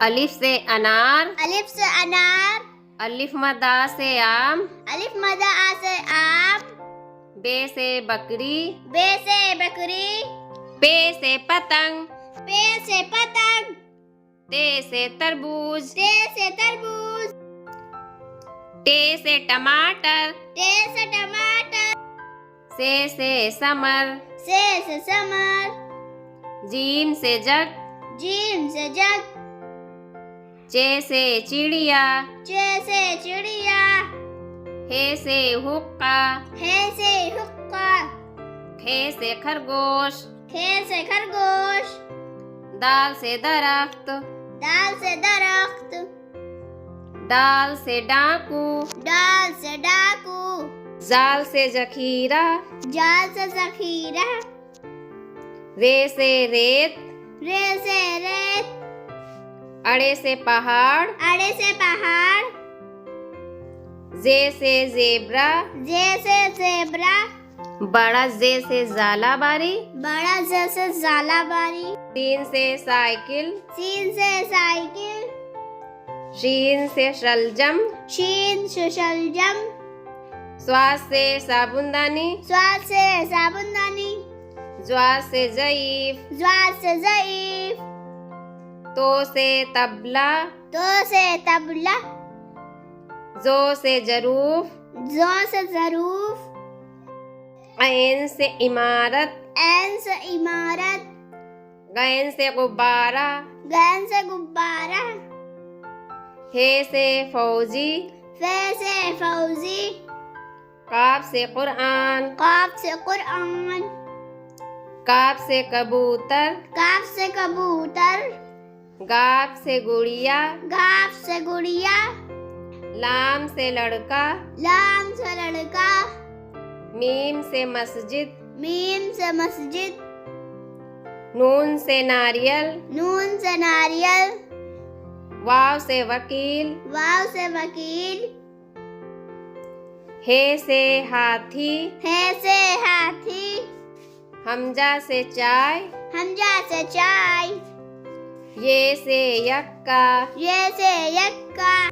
अलिफ से अनार, अलिफ से अनार, अलिफ मदा से आम, अलिफ मदा आ से आम, बे से बकरी, बे से बकरी, पे से पतंग, पे से पतंग, ते से तरबूज, ते से तरबूज, टे से टमाटर, ते से टमाटर, से समर, से समर, जीम से जग, जीम से जग, चे से चिड़िया, चे से चिड़िया, हे से हुक्का, हे से हुक्का, खे से खरगोश, खे से खरगोश, दाल से दरख्त, दाल से दरख्त, डाल से डाकू, डाल से डाकू, जाल से जखीरा, जाल से जखीरा, रे से रेत, रे से रेत, अड़े से पहाड़, अड़े से पहाड़, जे से जेब्रा, जे से जेब्रा, बड़ा जे से जालाबारी, बड़ा जे से जालाबारी, सीन से साइकिल, सीन से साइकिल, शीन से शलजम, शीन से शलजम, स्वाद से साबुनदानी, स्वाद से साबुनदानी, ज्वाद से जईफ, ज्वाद से ज़ईफ, तो से तबला, तो से तबला, जो से जरूफ, जो से ज़रूफ, ऐन से इमारत, ऐन से इमारत, गैन से गुब्बारा, गैन से गुब्बारा, हे से फौजी, फे से फौजी, काफ से कुरआन, काफ से कुरआन, काफ से कबूतर, काफ से कबूतर, गाफ से गुड़िया, गाफ से गुड़िया, लाम से लड़का, लाम से लड़का, मीम से मस्जिद, मीम से मस्जिद, नून से नारियल, नून से नारियल, वाव से वकील, वाव से वकील, हे से हाथी, हे से हाथी, हमजा से चाय, हमजा से चाय, ये से यक्का, ये से यक्का,